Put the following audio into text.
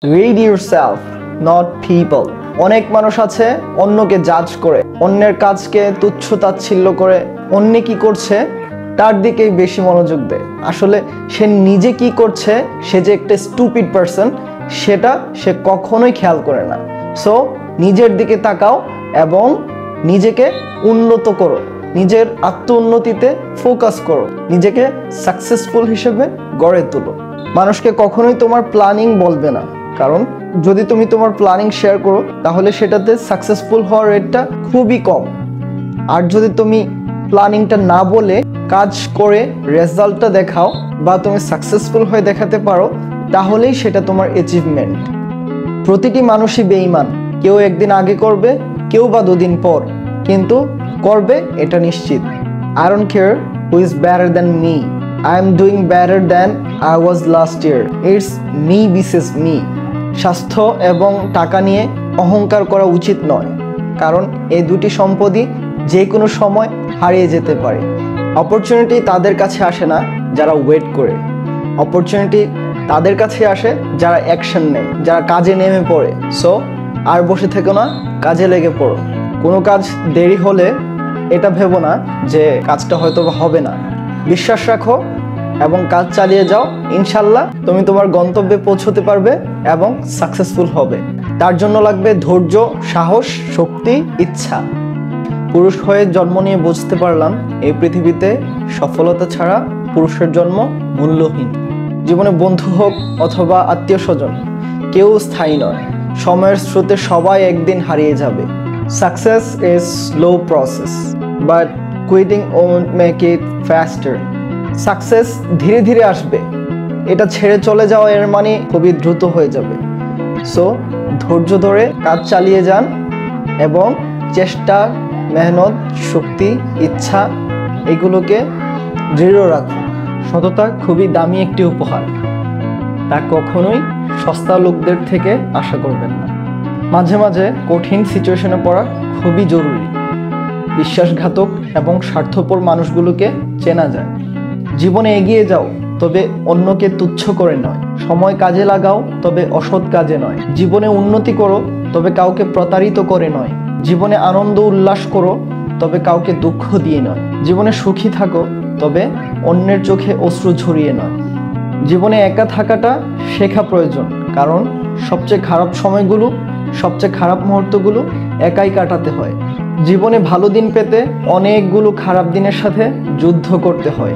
Read yourself, not people. অনেক মানুষ আছে অন্যকে জাজ করে, অন্যের কাজকে তুচ্ছ তাচ্ছিল্য করে, অন্য কি করছে তার দিকেই বেশি মনোযোগ দেয়। আসলে সে নিজে কি করছে, সে যে একটা স্টুপিড পারসন সেটা সে কখনোই খেয়াল করে না। সো নিজের দিকে তাকাও এবং নিজেকে উন্নত করো, নিজের আত্ম উন্নতিতে ফোকাস করো, নিজেকে সাকসেসফুল হিসেবে গড়ে তোলো। মানুষকে কখনোই তোমার প্ল্যানিং বলবে না, কারণ যদি তুমি তোমার প্ল্যানিং শেয়ার করো তাহলে সেটাতে সাকসেসফুল হওয়ার রেটটা খুবই কম। আর যদি তুমি প্ল্যানিংটা না বলে কাজ করে রেজাল্টটা দেখাও বা তুমি সাকসেসফুল হয়ে দেখাতে পারো, তাহলেই সেটা তোমার অ্যাচিভমেন্ট। প্রতিটি মানুষই বেঈমান, কেউ একদিন আগে করবে, কেউ বা দুদিন পর, কিন্তু করবে এটা নিশ্চিত। I don't care who is better than me. I am doing better than I was last year. It's me versus me. স্বাস্থ্য এবং টাকা নিয়ে অহংকার করা উচিত নয়, কারণ এই দুটি সম্পদই যে কোনো সময় হারিয়ে যেতে পারে। অপরচুনিটি তাদের কাছে আসে না যারা ওয়েট করে, অপরচুনিটি তাদের কাছে আসে যারা অ্যাকশন নেয়, যারা কাজে নেমে পড়ে। সো আর বসে থেকো না, কাজে লেগে পড়ো। কোনো কাজ দেরি হলে এটা ভেবো না যে কাজটা হয়তো হবে না। বিশ্বাস রাখো এবং কাজ চালিয়ে যাও, ইনশাল্লাহ তুমি তোমার গন্তব্যে পৌঁছতে পারবে এবং সাকসেসফুল হবে। তার জন্য লাগবে ধৈর্য, সাহস, শক্তি, ইচ্ছা। পুরুষ হয়ে জন্ম নিয়ে বুঝতে পারলাম এই পৃথিবীতে সফলতা ছাড়া পুরুষের জন্ম মূল্যহীন। জীবনে বন্ধু হোক অথবা আত্মীয় স্বজন, কেউ স্থায়ী নয়। সময়ের স্রোতে সবাই একদিন হারিয়ে যাবে। Success is slow process, but quitting won't make it ফাস্টার। Success ধীরে ধীরে আসবে, এটা ছেড়ে চলে যাওয়া এর মানে খুবই দ্রুত হয়ে যাবে। সো ধৈর্য ধরে কাজ চালিয়ে যান এবং চেষ্টা, মেহনত, শক্তি, ইচ্ছা এগুলোকে দৃঢ় রাখুন। সততা খুবই দামি একটি উপহার, তা কখনোই সস্তা লোকদের থেকে আশা করবেন না। মাঝে মাঝে কঠিন সিচুয়েশনে পড়া খুবই জরুরি। বিশ্বাসঘাতক এবং স্বার্থপর মানুষগুলোকে চেনা যায়। জীবনে এগিয়ে যাও, তবে অন্যকে তুচ্ছ করে নয়। সময় কাজে লাগাও, তবে অসৎ কাজে নয়। জীবনে উন্নতি করো, তবে কাউকে প্রতারিত করে নয়। জীবনে আনন্দ উল্লাস করো, তবে কাউকে দুঃখ দিয়ে নয়। জীবনে সুখী থাকো, তবে অন্যের চোখে অশ্রু ঝরিয়ে নয়। জীবনে একা থাকাটা শেখা প্রয়োজন, কারণ সবচেয়ে খারাপ সময়গুলো, সবচেয়ে খারাপ মুহূর্তগুলো একাই কাটাতে হয়। জীবনে ভালো দিন পেতে অনেকগুলো খারাপ দিনের সাথে যুদ্ধ করতে হয়।